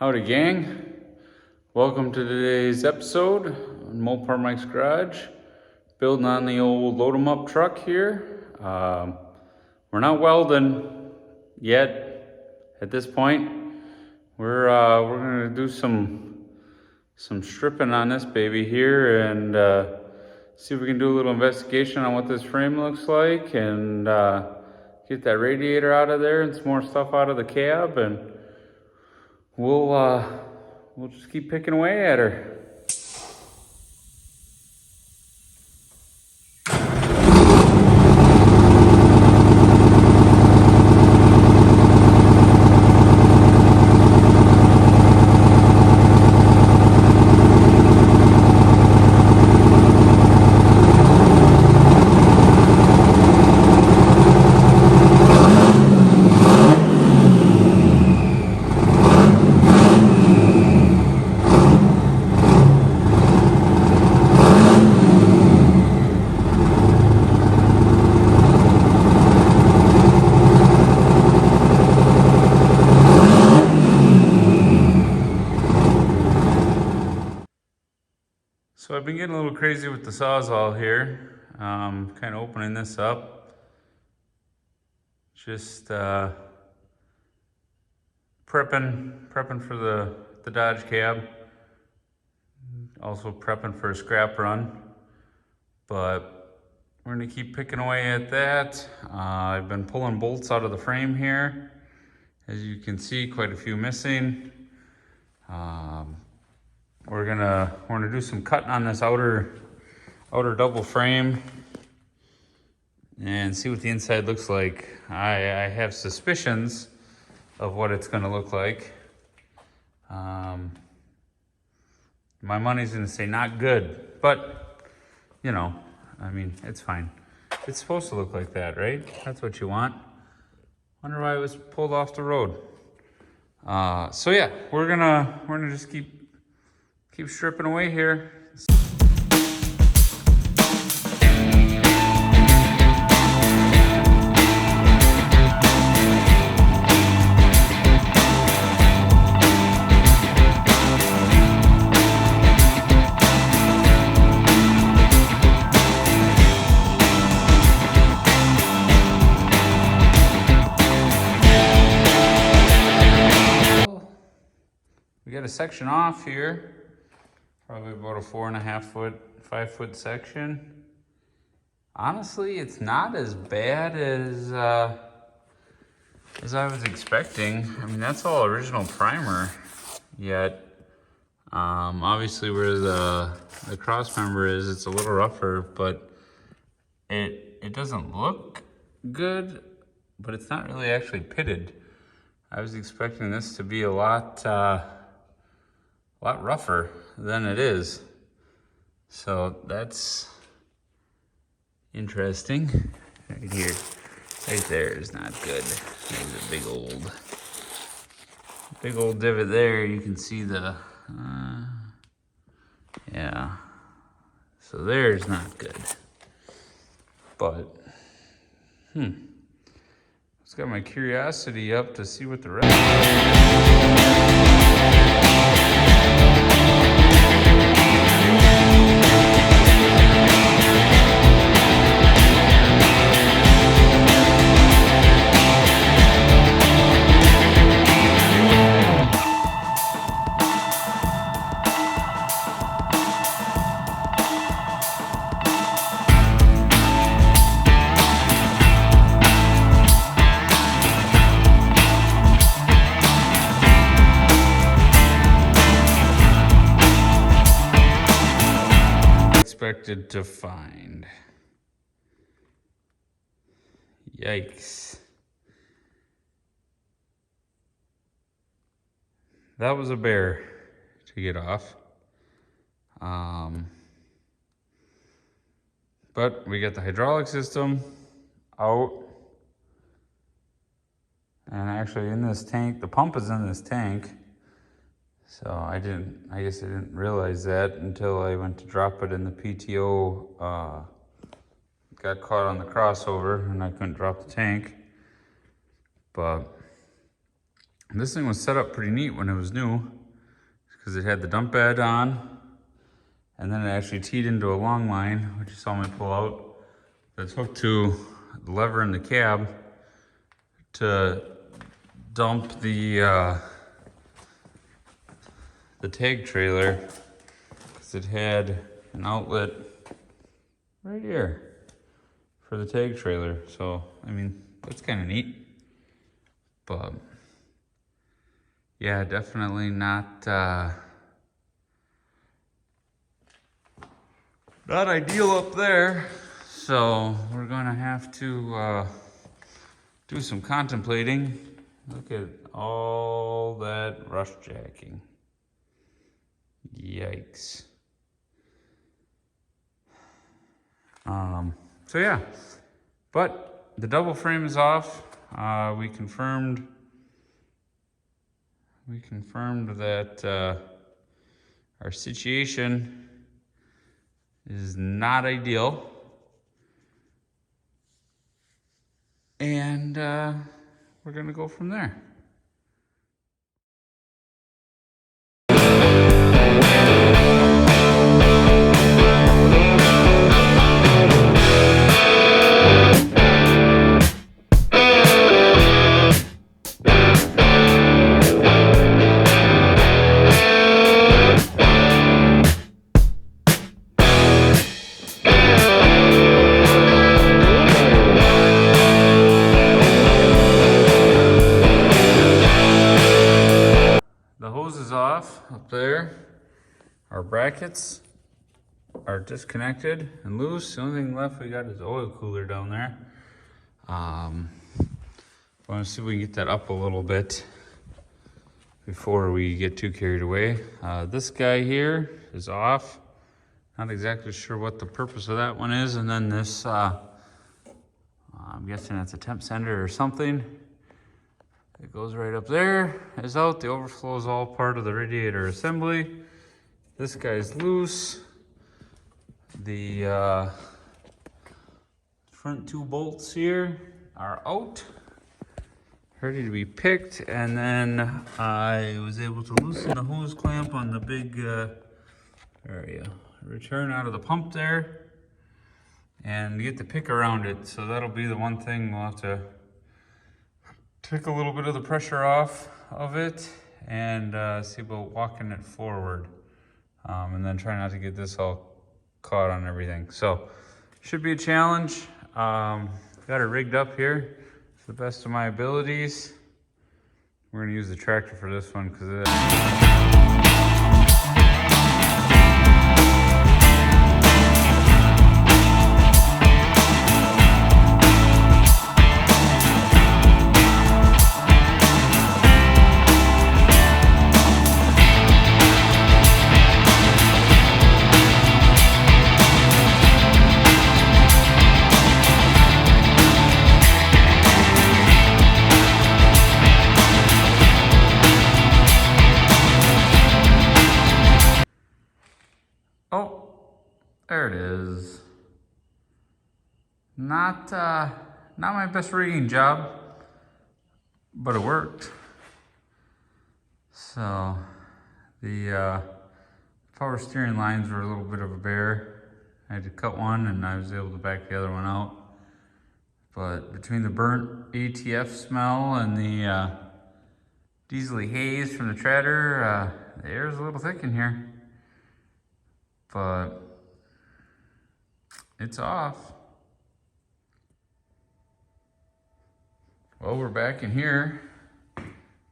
Howdy gang, welcome to today's episode on Mopar Mike's Garage. Building on the old load 'em up truck here. We're not welding yet at this point. We're gonna do some stripping on this baby here and see if we can do a little investigation on what this frame looks like and get that radiator out of there and some more stuff out of the cab, and we'll just keep picking away at her. So I've been getting a little crazy with the Sawzall here, kind of opening this up, just prepping for the Dodge cab, also prepping for a scrap run, but we're gonna keep picking away at that. I've been pulling bolts out of the frame here. As you can see, quite a few missing. We're gonna do some cutting on this outer double frame and see what the inside looks like. I have suspicions of what it's gonna look like. My money's gonna say not good, but you know, I mean, it's fine. It's supposed to look like that, right? That's what you want. Wonder why it was pulled off the road. So yeah, we're gonna just keep stripping away here. We got a section off here. Probably about a 4.5 foot, 5 foot section. Honestly, it's not as bad as I was expecting. I mean, that's all original primer. Yet, obviously where the cross member is, it's a little rougher, but it doesn't look good, but it's not really actually pitted. I was expecting this to be a lot rougher than it is. So that's interesting. Right here, right there is not good. There's a big old divot there. You can see the, yeah. So there's not good. But, it's got my curiosity up to see what the rest expected to find. Yikes. That was a bear to get off. But we got the hydraulic system out. And actually in this tank, the pump is in this tank. So I guess I didn't realize that until I went to drop it in the PTO. Got caught on the crossover and I couldn't drop the tank. But This thing was set up pretty neat when it was new because it had the dump bed on, and then it actually teed into a long line, which you saw me pull out. That's hooked to the lever in the cab to dump the tag trailer, because it had an outlet right here for the tag trailer. So, I mean, that's kind of neat. But yeah, definitely not ideal up there. So we're gonna have to do some contemplating. Look at all that rust jacking. Yikes. So yeah, but the double frame is off. We confirmed that our situation is not ideal, and we're gonna go from there. Up there, our brackets are disconnected and loose. The only thing left we got is the oil cooler down there. I want to see if we can get that up a little bit before we get too carried away. This guy here is off. Not exactly sure what the purpose of that one is. And then this, I'm guessing that's a temp sender or something. It goes right up there, is out. The overflow is all part of the radiator assembly. This guy's loose. The front two bolts here are out, ready to be picked. And then I was able to loosen the hose clamp on the big area. Return out of the pump there and get the pick around it. So that'll be the one thing we'll have to take a little bit of the pressure off of it and see about walking it forward, and then try not to get this all caught on everything. So should be a challenge. Got it rigged up here to the best of my abilities. We're gonna use the tractor for this one because there it is. Not my best rigging job, but it worked. So the power steering lines were a little bit of a bear. I had to cut one and I was able to back the other one out. But between the burnt ATF smell and the diesely haze from the treader, the air is a little thick in here. But it's off. Well, we're back in here.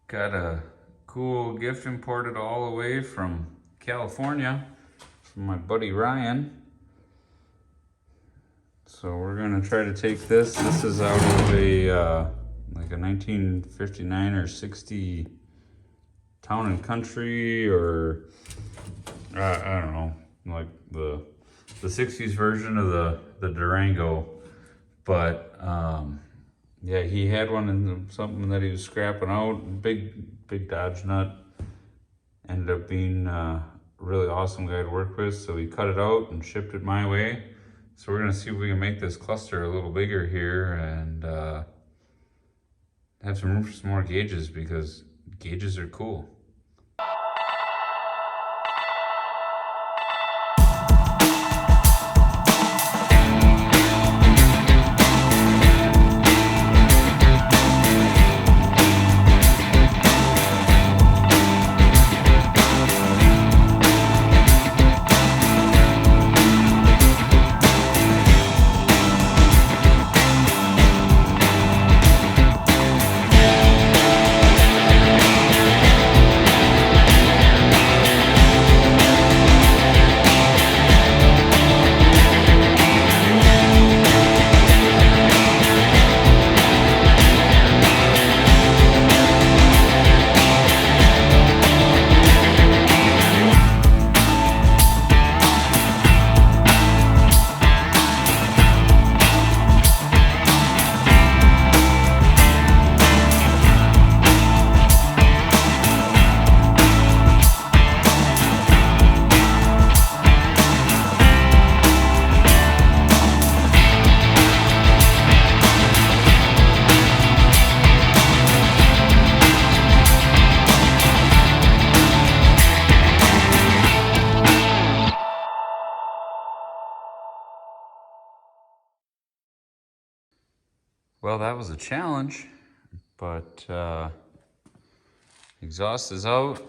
Got a cool gift imported all the way from California from my buddy Ryan. So we're gonna try to take this. This is out of a like a 1959 or 60 Town and Country, or I don't know, like the 60s version of the Durango. But yeah, he had one in something that he was scrapping out. Big Dodge nut. Ended up being a really awesome guy to work with, so he cut it out and shipped it my way. So we're gonna see if we can make this cluster a little bigger here and have some room for some more gauges, because Gauges are cool. Well, that was a challenge, but exhaust is out,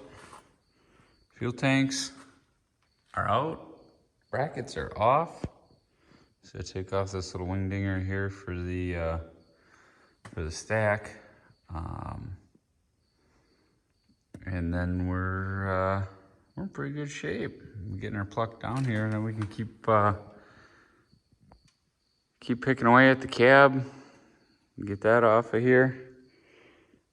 fuel tanks are out, brackets are off. So I take off this little wing dinger here for the stack, and then we're in pretty good shape. We're getting our pluck down here, and then we can keep picking away at the cab. Get that off of here.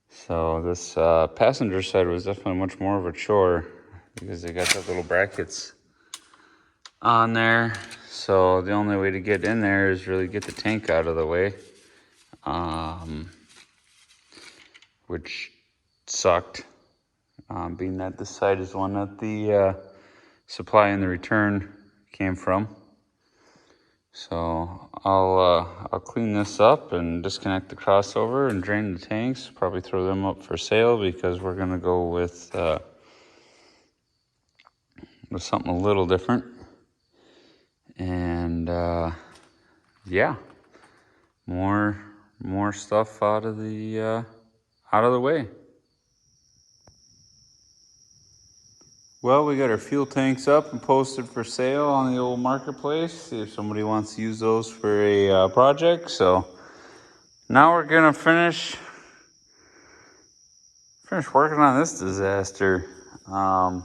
So this passenger side was definitely much more of a chore because they got the little brackets on there. So the only way to get in there is really get the tank out of the way, which sucked, being that this side is the one that the supply and the return came from. So I'll clean this up and disconnect the crossover and drain the tanks. Probably throw them up for sale because we're gonna go with something a little different. And yeah, more stuff out of the way. Well, we got our fuel tanks up and posted for sale on the old marketplace. See if somebody wants to use those for a project. So now we're gonna finish working on this disaster. I'm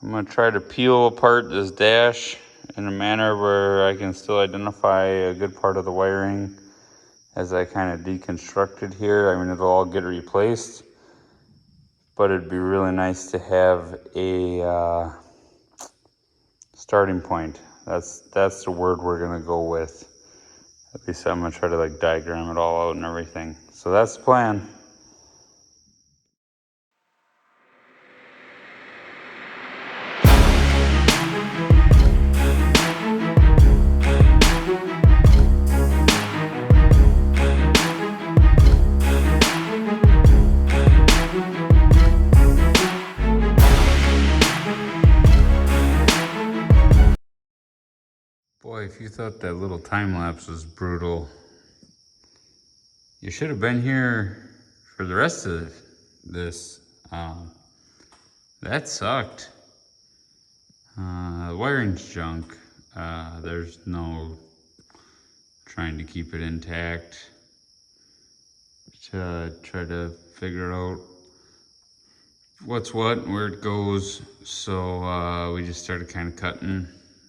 gonna try to peel apart this dash in a manner where I can still identify a good part of the wiring as I kind of deconstruct it here. I mean, it'll all get replaced, but it'd be really nice to have a starting point. That's the word we're gonna go with. At least I'm gonna try to like diagram it all out and everything. So that's the plan. Boy, if you thought that little time lapse was brutal, you should have been here for the rest of this. That sucked. The wiring's junk. There's no trying to keep it intact to try to figure out what's what and where it goes. So we just started kind of cutting.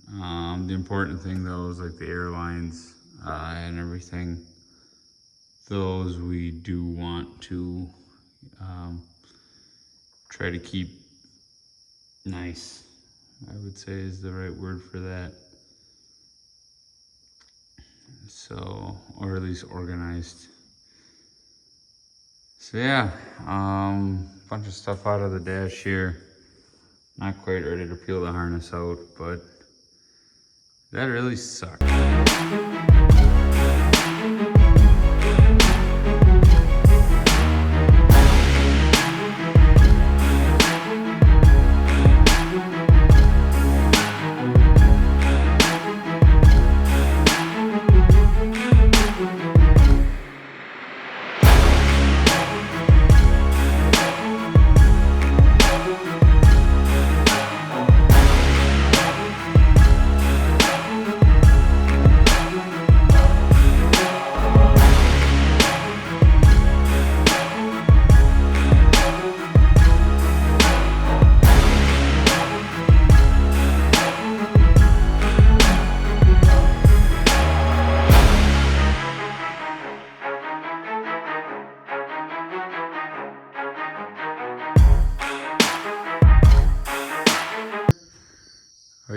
The important thing though is like the airlines and everything. Those we do want to try to keep nice, I would say is the right word for that. So, or at least organized. So yeah, bunch of stuff out of the dash here. Not quite ready to peel the harness out, but that really sucked.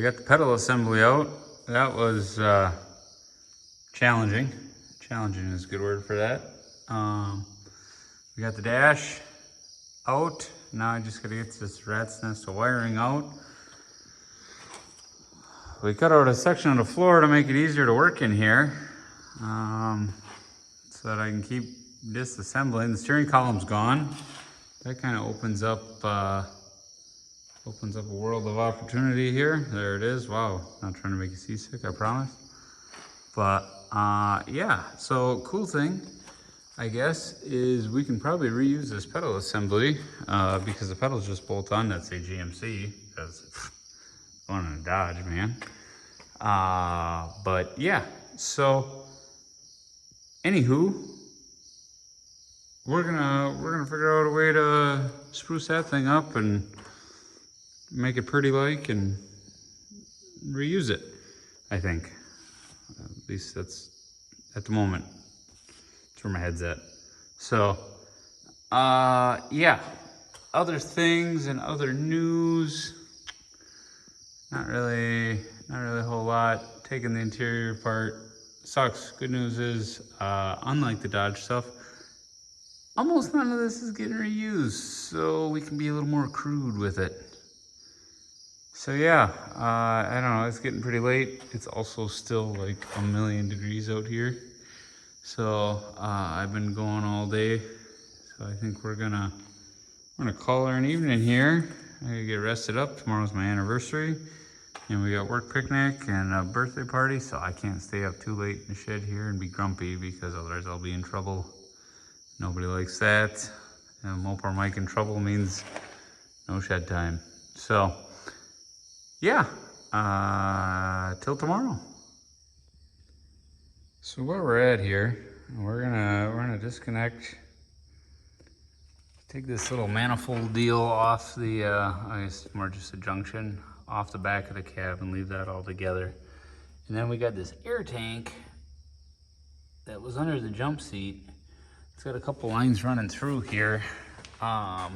we got the pedal assembly out. That was challenging. Challenging is a good word for that. We got the dash out. Now I just gotta get this rat's nest of wiring out. We cut out a section of the floor to make it easier to work in here, so that I can keep disassembling. The steering column's gone. That kind of opens up a world of opportunity here. There it is. Wow, not trying to make you seasick, I promise. But yeah, so cool thing, I guess, is we can probably reuse this pedal assembly because the pedals just bolt on that say GMC, because going in a Dodge, man. But yeah, so anywho, we're gonna figure out a way to spruce that thing up and make it pretty like and reuse it, I think. At least that's at the moment. That's where my head's at. So yeah, other things and other news, not really a whole lot. Taking the interior apart sucks. Good news is, unlike the Dodge stuff, almost none of this is getting reused, so we can be a little more crude with it. So yeah, I don't know, it's getting pretty late. It's also still like 1,000,000 degrees out here. So I've been going all day. So I think we're gonna call her an evening here. I gotta get rested up. Tomorrow's my anniversary. And we got work picnic and a birthday party, so I can't stay up too late in the shed here and be grumpy, because otherwise I'll be in trouble. Nobody likes that. And Mopar Mike in trouble means no shed time. So yeah, till tomorrow. So where we're at here, we're gonna disconnect, take this little manifold deal off the, I guess more just a junction, off the back of the cab, and leave that all together. And then we got this air tank that was under the jump seat. It's got a couple lines running through here. So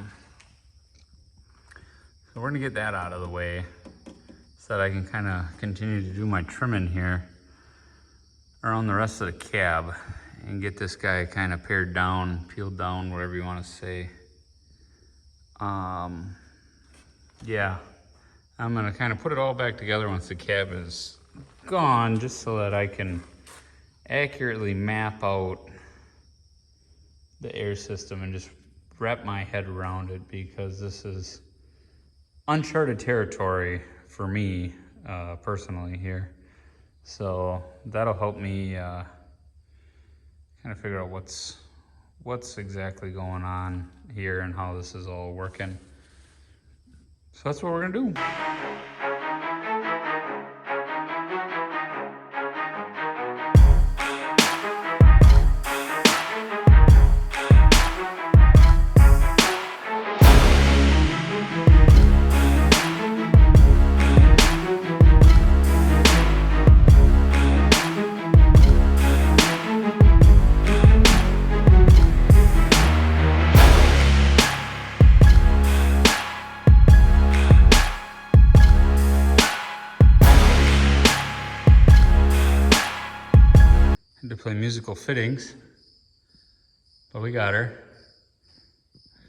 we're gonna get that out of the way so that I can kind of continue to do my trimming here around the rest of the cab and get this guy kind of pared down, peeled down, whatever you want to say. Yeah, I'm gonna kind of put it all back together once the cab is gone, just so that I can accurately map out the air system and just wrap my head around it, because this is uncharted territory for me personally here. So that'll help me kind of figure out what's exactly going on here and how this is all working. So that's what we're gonna do. To play musical fittings, but we got her.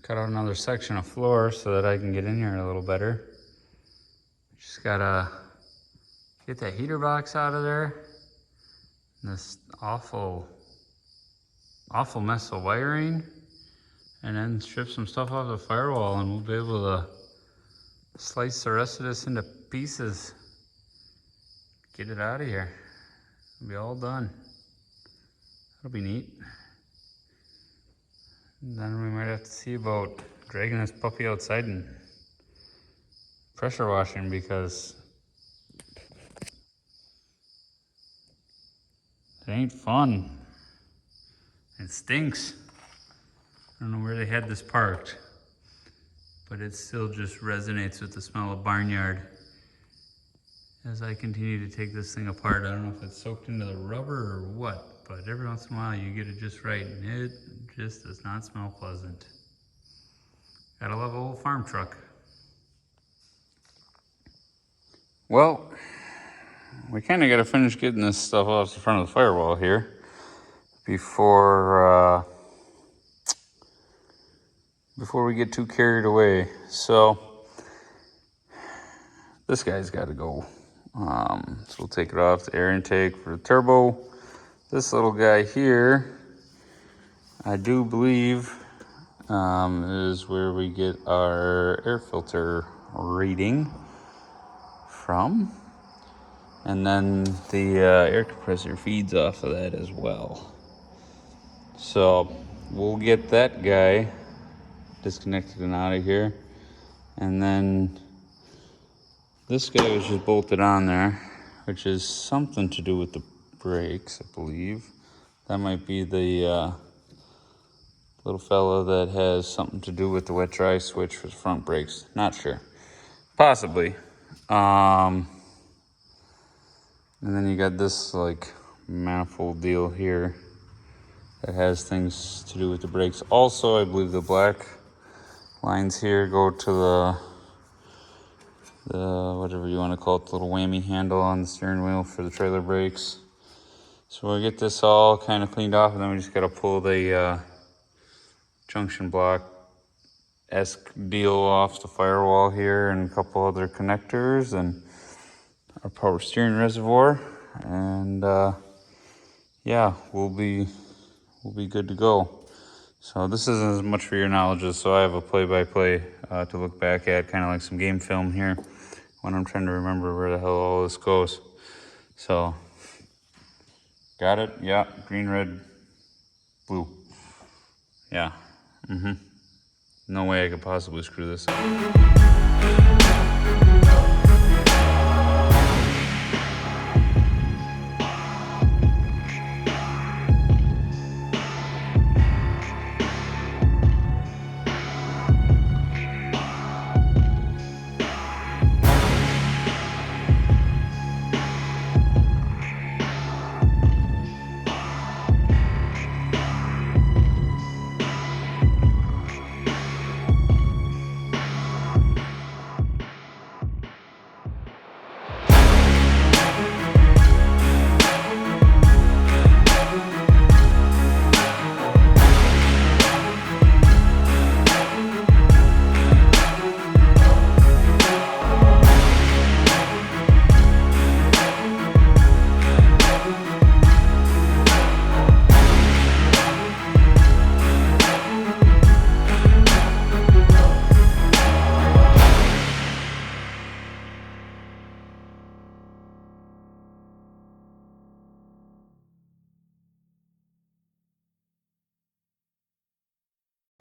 Cut out another section of floor so that I can get in here a little better. Just gotta get that heater box out of there. This awful mess of wiring, and then strip some stuff off the firewall, and we'll be able to slice the rest of this into pieces. Get it out of here. It'll be all done. That'll be neat. And then we might have to see about dragging this puppy outside and pressure washing, because it ain't fun. It stinks. I don't know where they had this parked, but it still just resonates with the smell of barnyard as I continue to take this thing apart. I don't know if it's soaked into the rubber or what, but every once in a while you get it just right, and it just does not smell pleasant. Gotta love an old farm truck. Well, we kind of got to finish getting this stuff off the front of the firewall here before we get too carried away. So this guy's got to go. So we'll take it off the air intake for the turbo. This little guy here, I do believe, is where we get our air filter reading from. And then the air compressor feeds off of that as well. So we'll get that guy disconnected and out of here. And then this guy was just bolted on there, which is something to do with the brakes, I believe. That might be the little fella that has something to do with the wet dry switch for the front brakes. Not sure. Possibly. And then you got this like manifold deal here that has things to do with the brakes. Also, I believe the black lines here go to the whatever you want to call it, the little whammy handle on the steering wheel for the trailer brakes. So we'll get this all kind of cleaned off, and then we just got to pull the junction block-esque deal off the firewall here, and a couple other connectors, and our power steering reservoir, and yeah, we'll be good to go. So this isn't as much for your knowledge, so I have a play-by-play to look back at, kind of like some game film here, when I'm trying to remember where the hell all this goes. So, got it? Yeah, green, red, blue. Yeah, No way I could possibly screw this up.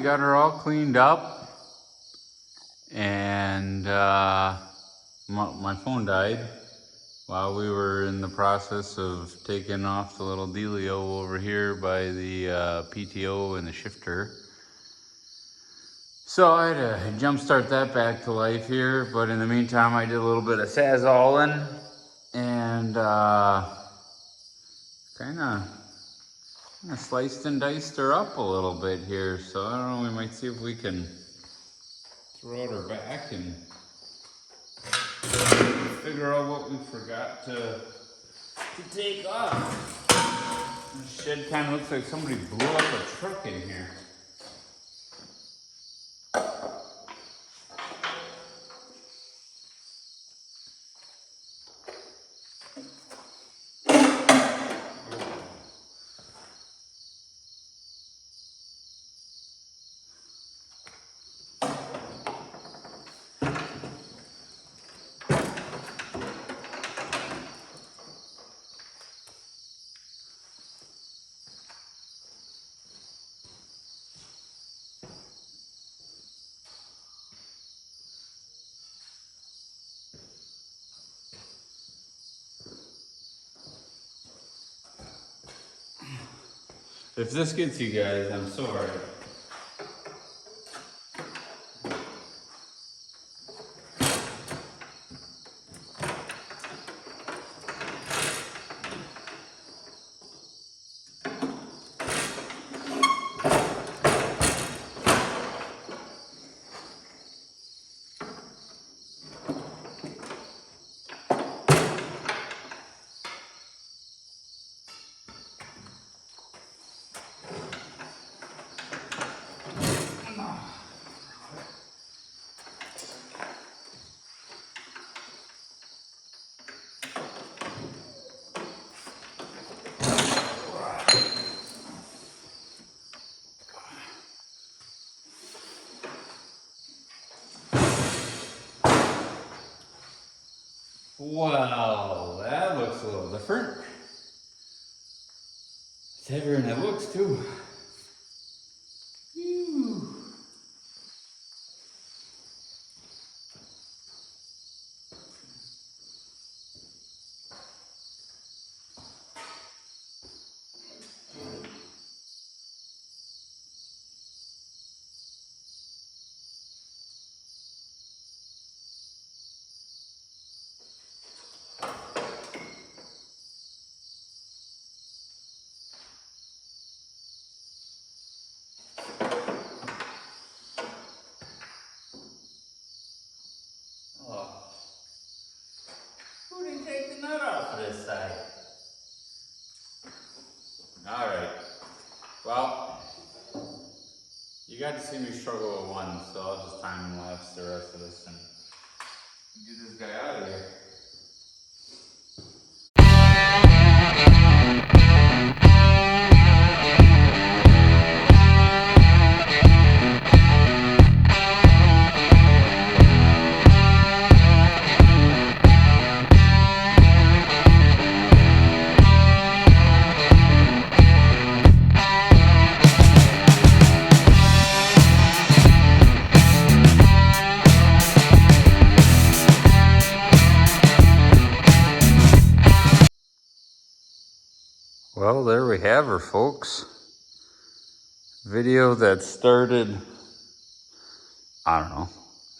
Got her all cleaned up, and my phone died while we were in the process of taking off the little dealio over here by the PTO and the shifter. So I had to jump start that back to life here, but in the meantime I did a little bit of Sazoling and kind of sliced and diced her up a little bit here. So I don't know, we might see if we can throw out her back and figure out what we forgot to take off. This shed kind of looks like somebody blew up a truck in here. If this gets you guys, I'm sorry. Well, that looks a little different. It's heavier than it looks too. Whew. Oh. Who didn't take the nut off of this side? Alright. Well, you got to see me struggle with one, so I'll just time lapse the rest of this and get this guy out of here. Well, there we have her, folks. Video that started, I don't know,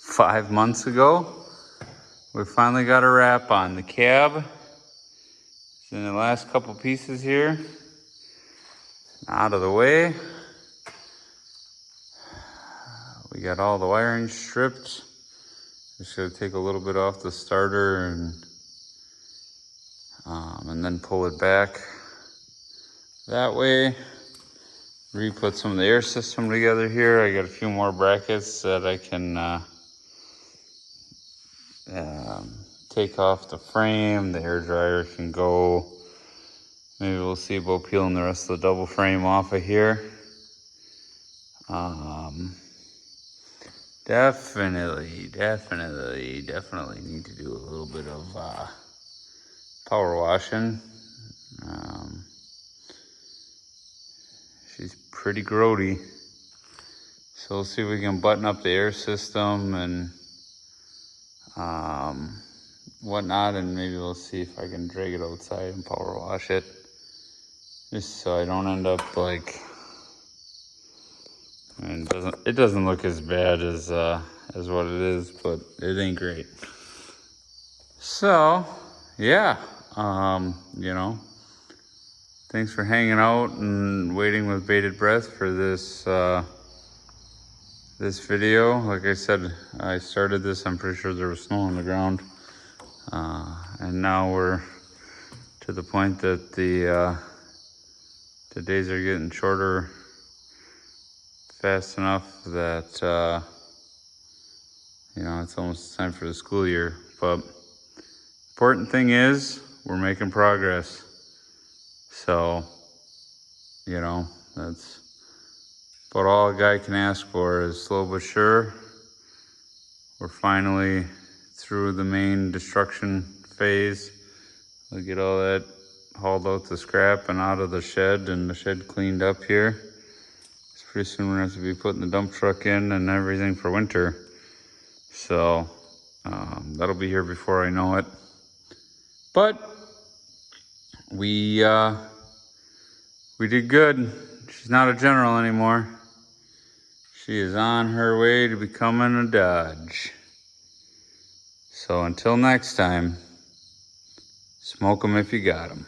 5 months ago. We finally got a wrap on the cab. It's in the last couple pieces here. Out of the way. We got all the wiring stripped. Just gotta take a little bit off the starter and then pull it back that way. Re-put some of the air system together here. I got a few more brackets that I can take off the frame. The air dryer can go. Maybe we'll see about peeling the rest of the double frame off of here. Definitely need to do a little bit of power washing. She's pretty grody. So we'll see if we can button up the air system and whatnot, and maybe we'll see if I can drag it outside and power wash it. Just so I don't end up like, I mean, it doesn't look as bad as what it is, but it ain't great. So yeah, you know, thanks for hanging out and waiting with bated breath for this this video. Like I said, I started this, I'm pretty sure there was snow on the ground, and now we're to the point that the days are getting shorter fast enough that you know, it's almost time for the school year. But important thing is we're making progress. So, you know, that's about all a guy can ask for, is slow but sure. We're finally through the main destruction phase. We'll get all that hauled out to scrap and out of the shed, and the shed cleaned up here. So pretty soon we're gonna have to be putting the dump truck in and everything for winter. So that'll be here before I know it. But we did good. She's not a general anymore. She is on her way to becoming a Dodge. So until next time, smoke 'em if you got 'em.